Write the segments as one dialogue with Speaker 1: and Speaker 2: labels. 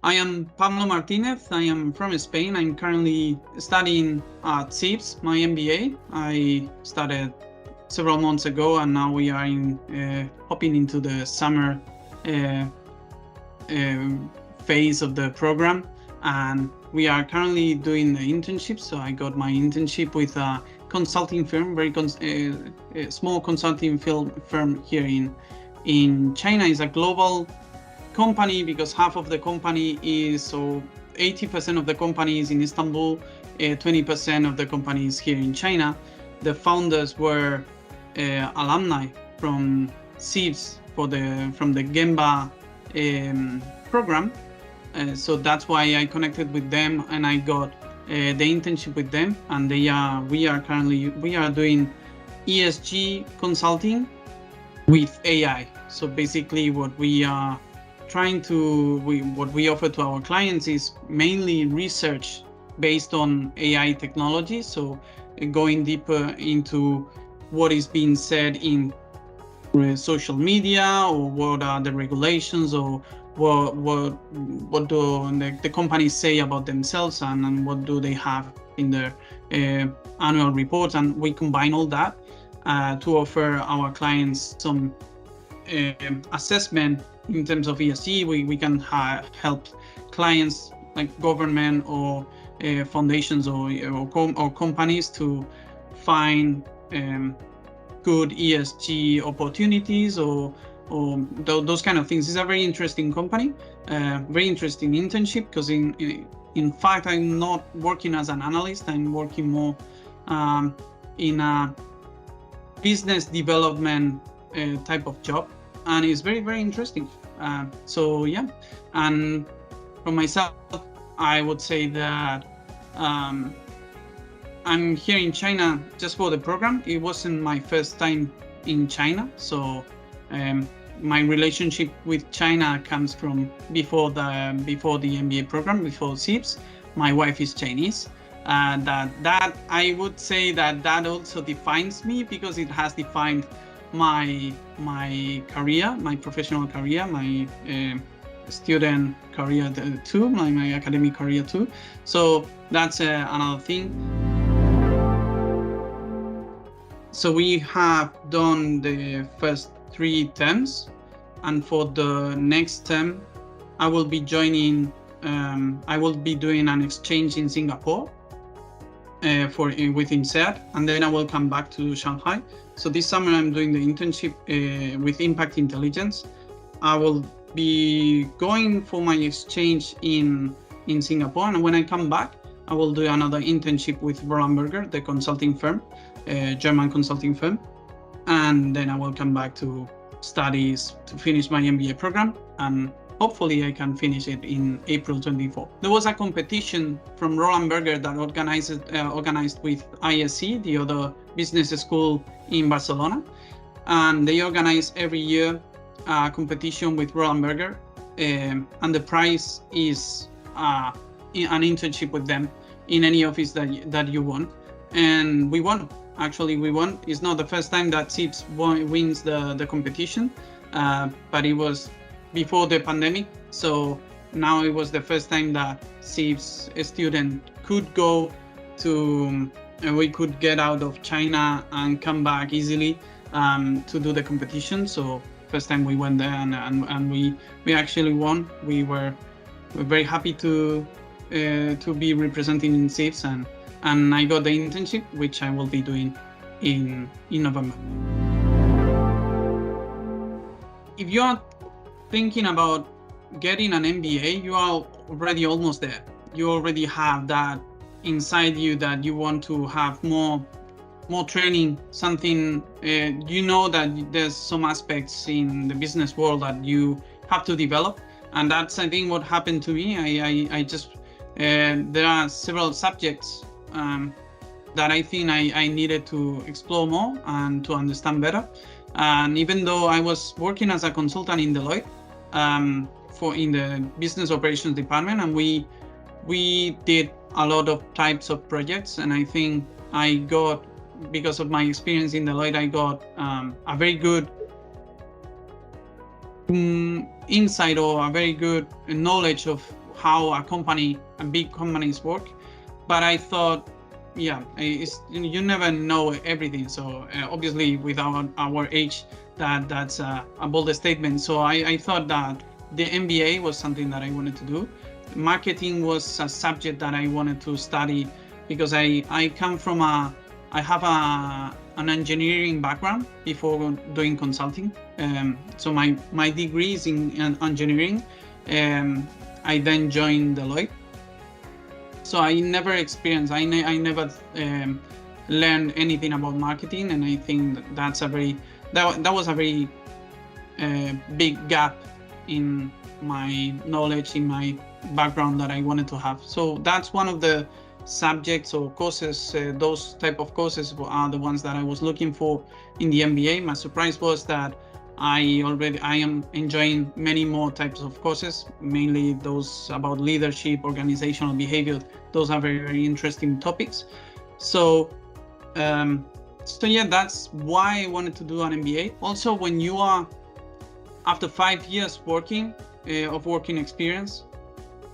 Speaker 1: I am Pablo Martínez. I am from Spain. I'm currently studying at CEIBS, my MBA. I started several months ago, and now we are hopping into the summer phase of the program. And we are currently doing the internship. So I got my internship with a consulting firm, a small consulting firm here in China. Is a global company because half of the company is, so 80% of the company is in Istanbul, 20% of the company is here in China. The founders were alumni from CEIBS from the Gemba program. So that's why I connected with them and I got the internship with them. And we are doing ESG consulting with AI. So basically what we are what we offer to our clients is mainly research based on AI technology. So going deeper into what is being said in social media, or what are the regulations, or what do the companies say about themselves, and what do they have in their annual reports. And we combine all that to offer our clients some assessment in terms of ESG. We can help clients like government or foundations or companies to find good ESG opportunities or those kind of things. It's a very interesting company, very interesting internship, because in fact I'm not working as an analyst. I'm working more in a business development type of job, and it's very, very interesting. So yeah, and for myself, I would say that I'm here in China just for the program. It wasn't my first time in China, so my relationship with China comes from before the MBA program, before CEIBS. My wife is Chinese. That I would say that also defines me, because it has defined my career, my professional career, my student career too, my academic career too. So that's another thing. So we have done the first 3 terms, and for the next term, I will be doing an exchange in Singapore with INSEAD, and then I will come back to Shanghai. So this summer I'm doing the internship with Impact Intelligence. I will be going for my exchange in Singapore, and when I come back, I will do another internship with Roland Berger, the consulting firm, German consulting firm, and then I will come back to studies to finish my MBA program, and hopefully I can finish it in April 24. There was a competition from Roland Berger that organized with ISC, the other business school in Barcelona, and they organize every year a competition with Roland Berger, and the prize is an internship with them in any office that you want. And we won. Actually, we won. It's not the first time that CEIBS wins the competition, but it was before the pandemic. So now it was the first time that CEIBS student could go to, we could get out of China and come back easily to do the competition. So first time we went there, and we actually won. We're very happy to be representing in CEIBS, and I got the internship, which I will be doing in November. If you are thinking about getting an MBA, you are already almost there. You already have that inside you, that you want to have more training, something, you know that there's some aspects in the business world that you have to develop. And that's, I think, what happened to me. I just, there are several subjects that I think I needed to explore more and to understand better. And even though I was working as a consultant in Deloitte in the business operations department, and we did a lot of types of projects, and I think I got, because of my experience in Deloitte, I got a very good insight or a very good knowledge of how a big companies work. But I thought, yeah, you never know everything. So obviously, with our age, that's a bold statement. So I thought that the MBA was something that I wanted to do. Marketing was a subject that I wanted to study because I come from I have an engineering background before doing consulting. So my degree is in engineering. I then joined Deloitte. So I never experienced, I never learned anything about marketing, and I think that was a very big gap in my knowledge, in my background that I wanted to have. So that's one of the subjects or courses. Those type of courses are the ones that I was looking for in the MBA. My surprise was that I am enjoying many more types of courses, mainly those about leadership, organizational behavior. Those are very, very interesting topics. So yeah, that's why I wanted to do an MBA. Also, when you are after 5 years working experience,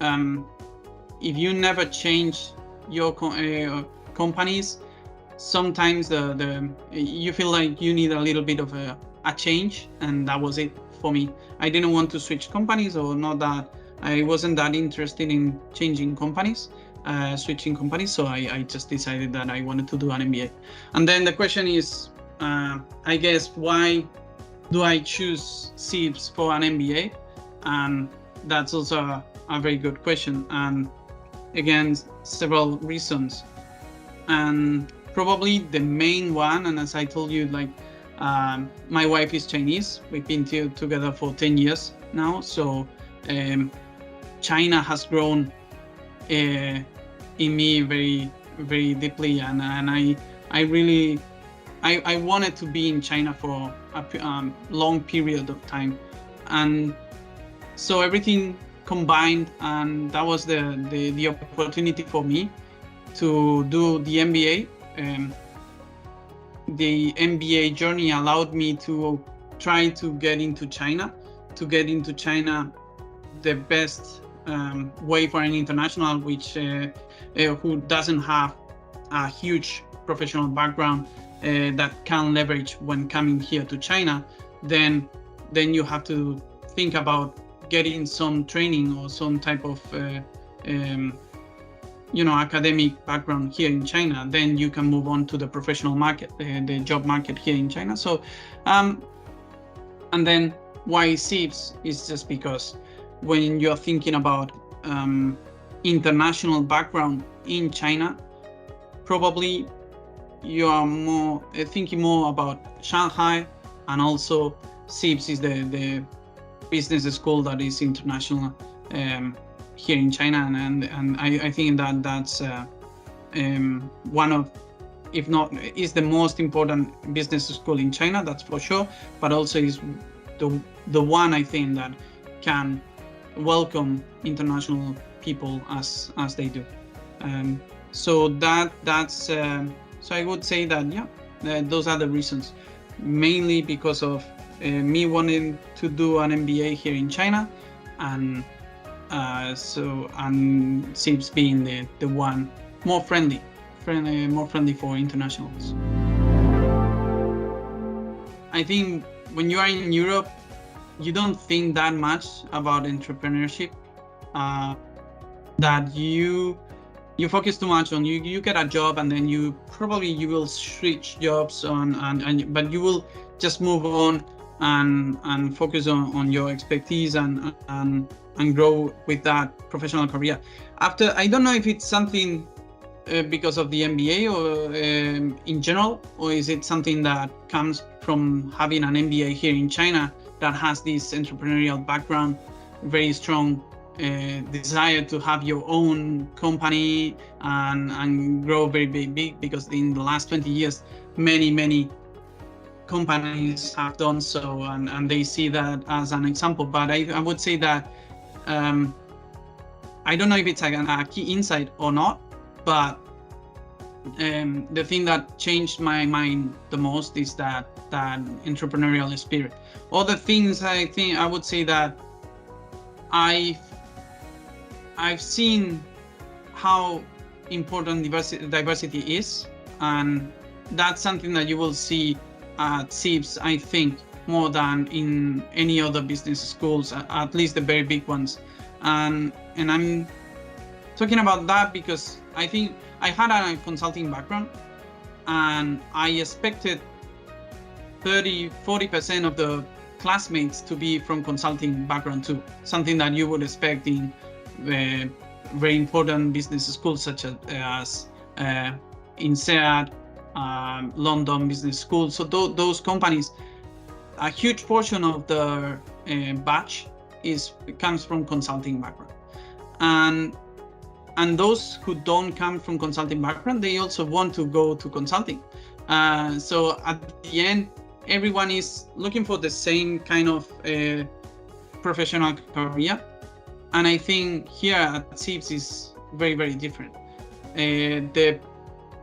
Speaker 1: if you never change your companies, sometimes you feel like you need a little bit of a change, and that was it for me. I didn't want to switch companies, or not that I wasn't that interested in changing companies, switching companies. So I just decided that I wanted to do an MBA. And then the question is, I guess, why do I choose CEIBS for an MBA? And that's also a very good question. And again, several reasons. And probably the main one, and as I told you, like, my wife is Chinese. We've been together for 10 years now. So China has grown in me very, very deeply. And I really wanted to be in China for a long period of time. And so everything combined, and that was the opportunity for me to do the MBA. The MBA journey allowed me to try to get into China. The best way for an international, which who doesn't have a huge professional background that can leverage when coming here to China, then you have to think about getting some training or some type of academic background here in China. Then you can move on to the professional market, the job market here in China. So and then why CEIBS is just because when you're thinking about international background in China, probably you are more thinking more about Shanghai, and also CEIBS is the business school that is international here in China, and I think that's one of, if not, is the most important business school in China, that's for sure, but also is the one I think that can welcome international people as they do. So that's so I would say that, yeah, those are the reasons, mainly because of me wanting to do an MBA here in China, and CEIBS being the one more friendly for internationals. I think when you are in Europe, you don't think that much about entrepreneurship. That you focus too much on you get a job, and then you will switch jobs but you will just move on and focus on your expertise and grow with that professional career. After, I don't know if it's something because of the MBA or in general, or is it something that comes from having an MBA here in China that has this entrepreneurial background, very strong desire to have your own company and grow very big, because in the last 20 years, many companies have done so, and they see that as an example. But I would say that I don't know if it's a key insight or not, but the thing that changed my mind the most is that entrepreneurial spirit. Other things, I would say that I I've seen how important diversity is, and that's something that you will see at CEIBS, I think, more than in any other business schools, at least the very big ones. And I'm talking about that because I think I had a consulting background, and I expected 30-40% of the classmates to be from consulting background too, something that you would expect in very important business schools such as INSEAD, London Business School. So those companies, a huge portion of the batch comes from consulting background, and those who don't come from consulting background, they also want to go to consulting. So at the end, everyone is looking for the same kind of professional career, and I think here at CEIBS is very, very different. The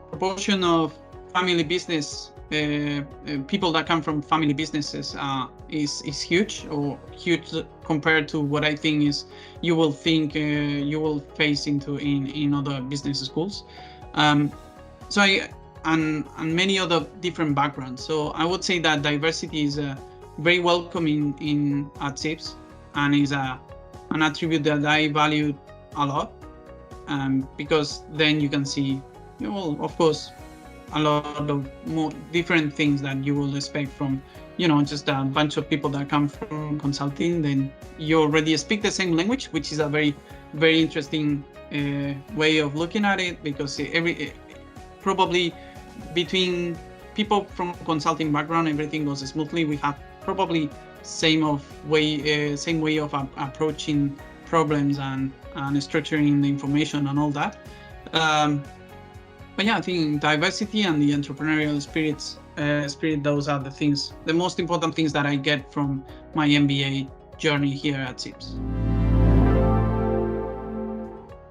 Speaker 1: proportion of family business people that come from family businesses is huge, or huge compared to what I think is you will face in other business schools. So and many other different backgrounds. So I would say that diversity is very welcome at CEIBS, and is an attribute that I value a lot, because then you can see, of course, a lot of more different things that you will expect from, just a bunch of people that come from consulting. Then you already speak the same language, which is a very, very interesting way of looking at it, because probably between people from consulting background, everything goes smoothly. We have probably same way of approaching problems and structuring the information and all that. But yeah, I think diversity and the entrepreneurial spirit, those are the most important things that I get from my MBA journey here at CEIBS.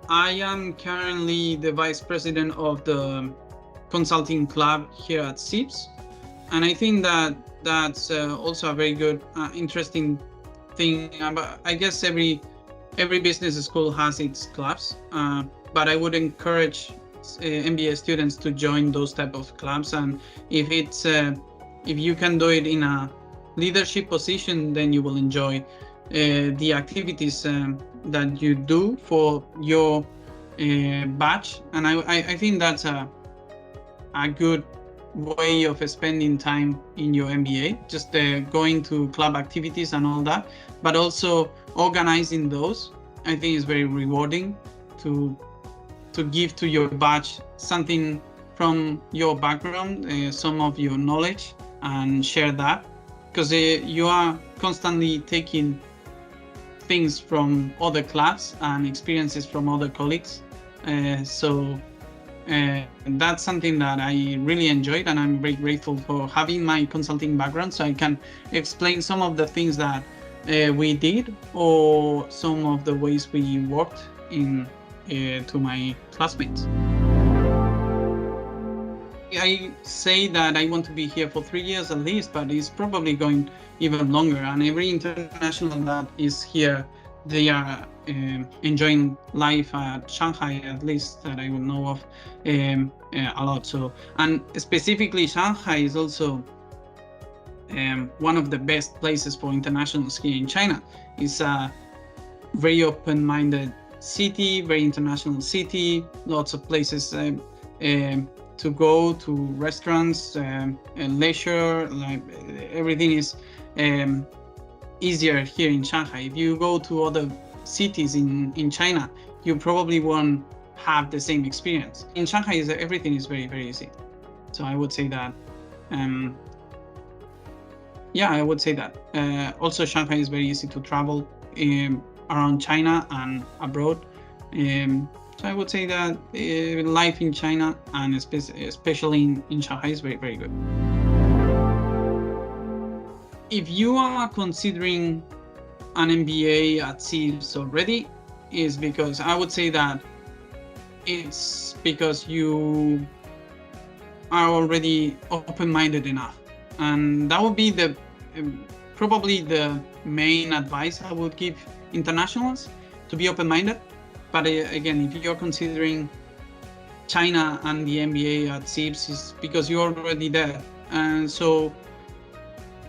Speaker 1: I am currently the vice president of the consulting club here at CEIBS, and I think that's also a very good, interesting thing. But I guess every business school has its clubs, but I would encourage MBA students to join those type of clubs, and if you can do it in a leadership position, then you will enjoy the activities that you do for your batch. And I think that's a good way of spending time in your MBA, just going to club activities and all that, but also organizing those. I think is very rewarding to give to your batch something from your background, some of your knowledge, and share that, because you are constantly taking things from other clubs and experiences from other colleagues. So that's something that I really enjoyed, and I'm very grateful for having my consulting background, so I can explain some of the things that we did, or some of the ways we worked to my classmates. I say that I want to be here for 3 years at least, but it's probably going even longer. And every international that is here, they are enjoying life at Shanghai, at least that I would know of, a lot. So, and specifically Shanghai is also one of the best places for internationals here in China. It's a very open-minded city, very international city, lots of places to go, to restaurants, and leisure, like everything is easier here in Shanghai. If you go to other cities in China, you probably won't have the same experience. In Shanghai, everything is very, very easy. So I would say that, I would say that. Also, Shanghai is very easy to travel around China and abroad. So I would say that life in China, and especially in Shanghai, is very, very good. If you are considering an MBA at CEIBS already, is because I would say that it's because you are already open-minded enough, and that would be probably the main advice I would give internationals, to be open-minded. But again, if you're considering China and the MBA at CEIBS, is because you're already there. And so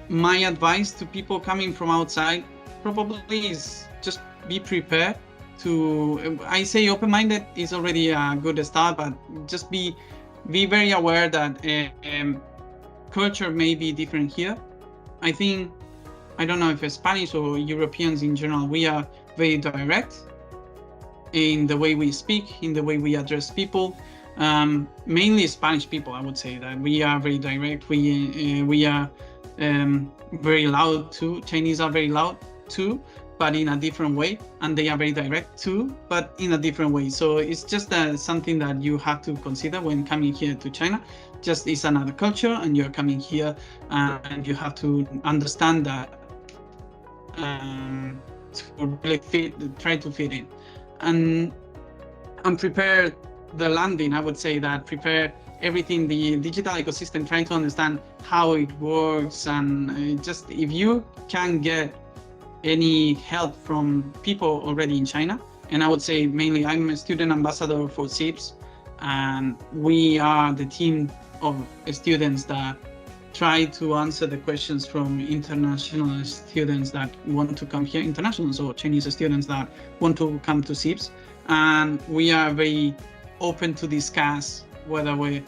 Speaker 1: my advice to people coming from outside probably is just be prepared to, I say open-minded is already a good start, but just be very aware that culture may be different here. I think, I don't know if Spanish or Europeans in general, we are very direct in the way we speak, in the way we address people. Mainly Spanish people, I would say that we are very direct. We are very loud too. Chinese are very loud too, but in a different way, and they are very direct too, but in a different way. So it's just something that you have to consider when coming here to China. Just it's another culture, and you're coming here, and you have to understand that to really try to fit in, and prepare the landing. I would say that prepare everything, the digital ecosystem, trying to understand how it works, and just if you can get any help from people already in China. And I would say mainly I'm a student ambassador for CEIBS, and we are the team of students that try to answer the questions from international students that want to come here, internationals or Chinese students that want to come to CEIBS. And we are very open to discuss if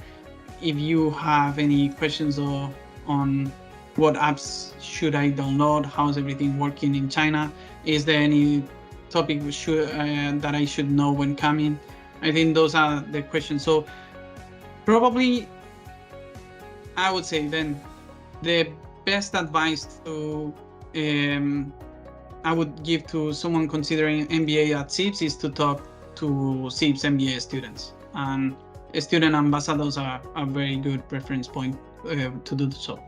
Speaker 1: you have any questions or on what apps should I download, how's everything working in China, is there any topic that I should know when coming. I think those are the questions. So probably I would say then the best advice I would give to someone considering MBA at CEIBS is to talk to CEIBS MBA students, and student ambassadors are a very good reference point to do so.